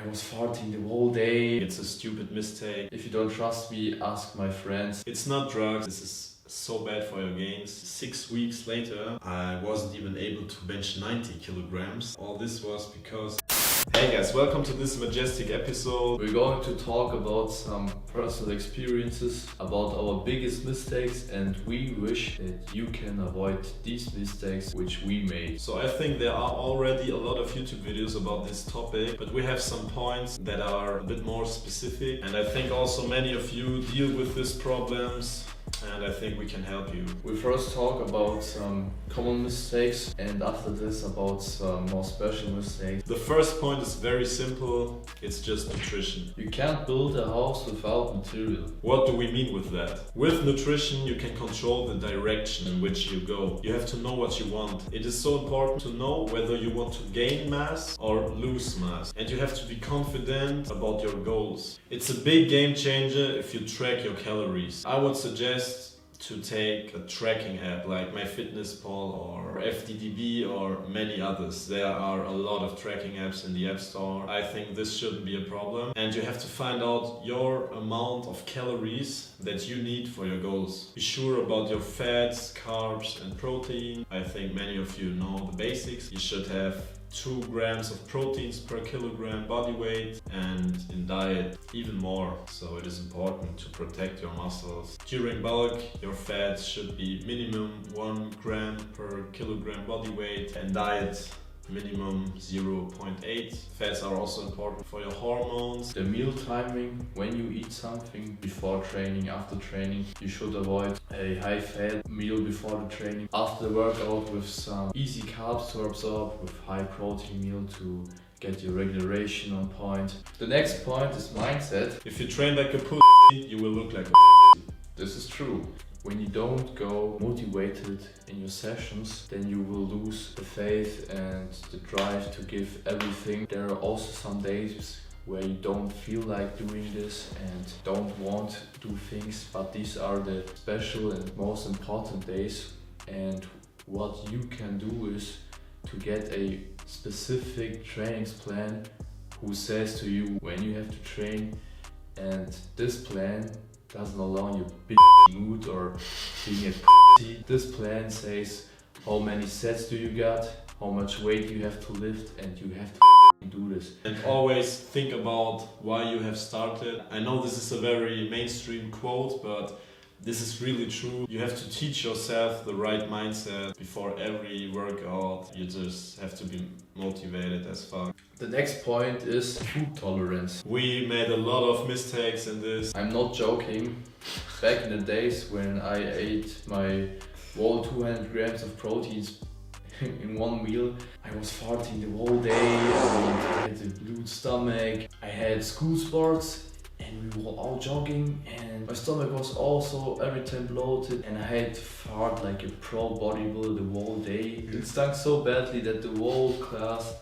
was farting the whole day. It's a stupid mistake. If you don't trust me, ask my friends. It's not drugs. This is so bad for your gains. 6 weeks later, I wasn't even able to bench 90 kilograms. All this was because... Hey guys, welcome to this majestic episode. We're going to talk about some personal experiences, about our biggest mistakes, and we wish that you can avoid these mistakes which we made. So I think there are already a lot of YouTube videos about this topic, but we have some points that are a bit more specific, and I think also many of you deal with these problems, and I think we can help you. We first talk about some common mistakes, and after this about some more special mistakes. The first point is very simple. It's just nutrition. You can't build a house without material. What do we mean with that? With nutrition, you can control the direction in which you go. You have to know what you want. It is so important to know whether you want to gain mass or lose mass. And you have to be confident about your goals. It's a big game changer if you track your calories. I would suggest to take a tracking app like MyFitnessPal or FDDB or many others. There are a lot of tracking apps in the App Store. I think this shouldn't be a problem. And you have to find out your amount of calories that you need for your goals. Be sure about your fats, carbs and protein. I think many of you know the basics. You should have 2 grams of proteins per kilogram body weight, and in diet even more. So it is important to protect your muscles. During bulk, your fats should be minimum 1 gram per kilogram body weight, and diet minimum 0.8. Fats are also important for your hormones. The meal timing, when you eat something before training, after training, you should avoid a high fat meal before the training. After the workout, with some easy carbs to absorb, with high protein meal to get your regeneration on point. The next point is mindset. If you train like a pussy, you will look like a pussy. This is true. When you don't go motivated in your sessions, then you will lose the faith and the drive to give everything. There are also some days where you don't feel like doing this and don't want to do things, but these are the special and most important days. And what you can do is to get a specific training plan who says to you when you have to train, and this plan doesn't allow you mood or being a p***. This plan says how many sets do you got, how much weight you have to lift, and you have to do this. And always think about why you have started. I know this is a very mainstream quote, but this is really true. You have to teach yourself the right mindset before every workout. You just have to be motivated as fuck. The next point is food tolerance. We made a lot of mistakes in this. I'm not joking. Back in the days when I ate my whole 200 grams of proteins in one meal, I was farting the whole day. I had a blue stomach. I had school sports and we were all jogging, and my stomach was also every time bloated, and I had to fart like a pro bodybuilder the whole day. It stunk so badly that the whole class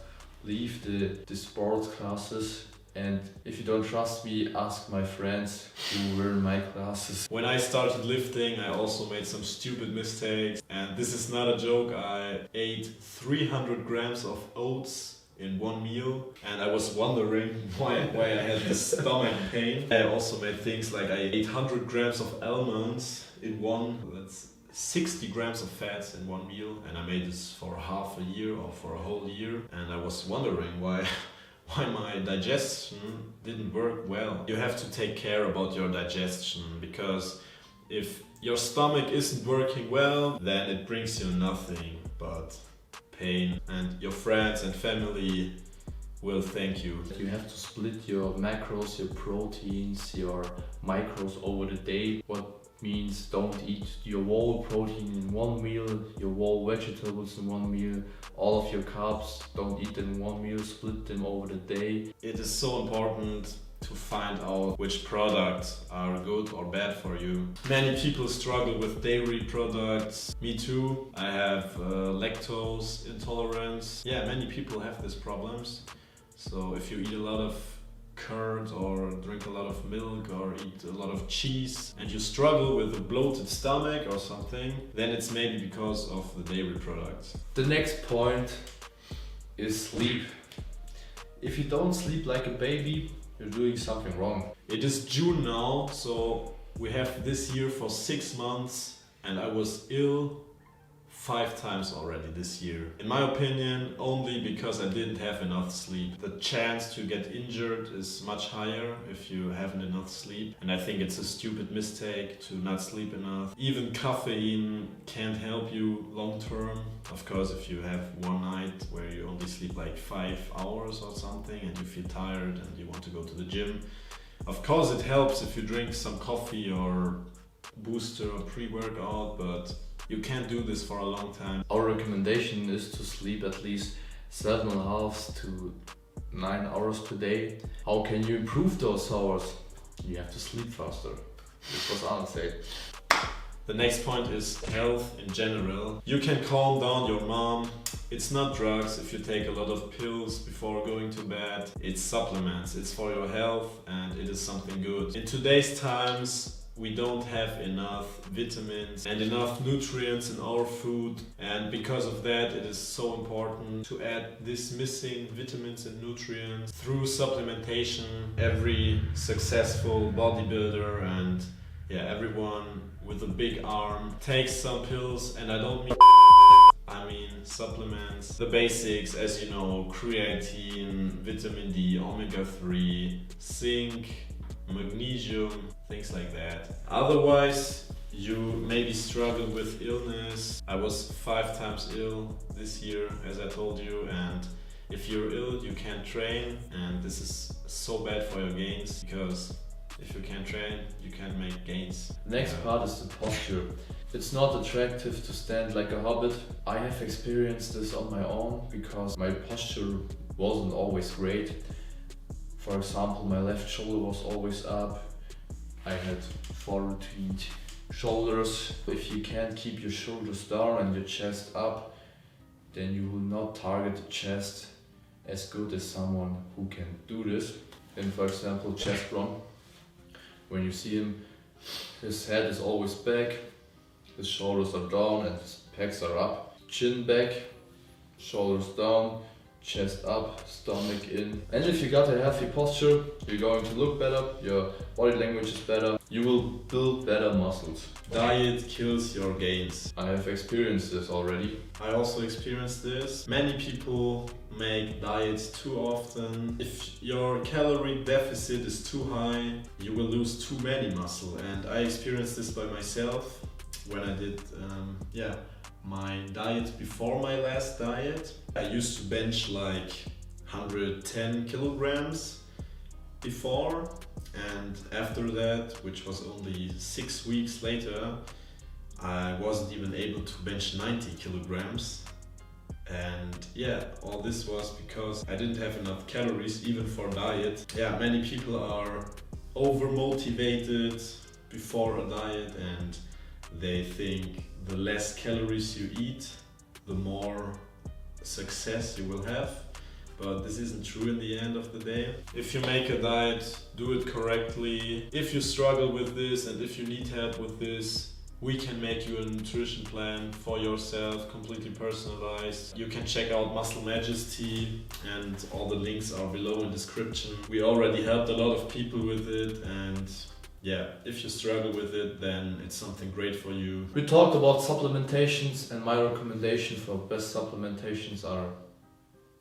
leave the sports classes. And if you don't trust me, ask my friends who were in my classes. When I started lifting, I also made some stupid mistakes. And this is not a joke. I ate 300 grams of oats in one meal, and I was wondering why I had this stomach pain. I also made things like I ate 100 grams of almonds in one. That's 60 grams of fats in one meal, and I made this for half a year or for a whole year. And I was wondering why my digestion didn't work well. You have to take care about your digestion, because if your stomach isn't working well, then it brings you nothing but pain, and your friends and family will thank you. You have to split your macros, your proteins, your micros over the day. What means don't eat your whole protein in one meal, your whole vegetables in one meal, all of your carbs, don't eat them in one meal, split them over the day. It is so important to find out which products are good or bad for you. Many people struggle with dairy products. Me too. I have lactose intolerance. Yeah, many people have these problems. So if you eat a lot of curd or drink a lot of milk or eat a lot of cheese and you struggle with a bloated stomach or something, then it's maybe because of the dairy products. The next point is sleep. If you don't sleep like a baby, you're doing something wrong. It is June now, so we have this year for 6 months, and I was ill 5 times already this year. In my opinion, only because I didn't have enough sleep. The chance to get injured is much higher if you haven't enough sleep, and I think it's a stupid mistake to not sleep enough. Even caffeine can't help you long term. Of course, if you have one night where you only sleep like 5 hours or something and you feel tired and you want to go to the gym, of course it helps if you drink some coffee or booster or pre-workout, but you can't do this for a long time. Our recommendation is to sleep at least 7.5 to 9 hours per day. How can you improve those hours? You have to sleep faster. This was Arne said. The next point is health in general. You can calm down your mom. It's not drugs if you take a lot of pills before going to bed. It's supplements. It's for your health and it is something good. In today's times, we don't have enough vitamins and enough nutrients in our food, and because of that it is so important to add these missing vitamins and nutrients through supplementation. Every successful bodybuilder and everyone with a big arm takes some pills, and I don't mean I mean supplements, the basics, as you know, creatine, vitamin D, omega-3, zinc, magnesium, things like that. Otherwise, you maybe struggle with illness. I was 5 times ill this year, as I told you, and if you're ill, you can't train, and this is so bad for your gains, because if you can't train, you can't make gains. Next part is the posture. It's not attractive to stand like a hobbit. I have experienced this on my own because my posture wasn't always great. For example, my left shoulder was always up. I had forward-leaned shoulders. If you can't keep your shoulders down and your chest up, then you will not target the chest as good as someone who can do this. And for example, chest run. When you see him, his head is always back, his shoulders are down and his pecs are up. Chin back, shoulders down, chest up, stomach in. And if you got a healthy posture, you're going to look better, your body language is better, you will build better muscles. Diet kills your gains. I have experienced this already. I also experienced this. Many people make diets too often. If your calorie deficit is too high, you will lose too many muscle. And I experienced this by myself when I did my diet before my last diet. I used to bench like 110 kilograms before, and after that, which was only 6 weeks later, I wasn't even able to bench 90 kilograms. And all this was because I didn't have enough calories even for diet. Many people are over motivated before a diet, and they think the less calories you eat, the more success you will have. But this isn't true in the end of the day. If you make a diet, do it correctly. If you struggle with this and if you need help with this, we can make you a nutrition plan for yourself, completely personalized. You can check out Muscle Majesty, and all the links are below in the description. We already helped a lot of people with it, and if you struggle with it, then it's something great for you. We talked about supplementations, and my recommendation for best supplementations are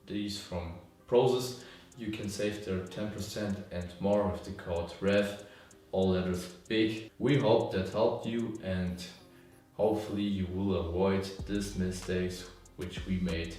these from Prozis. You can save there 10% and more with the code REV, all letters big. We hope that helped you, and hopefully you will avoid these mistakes which we made.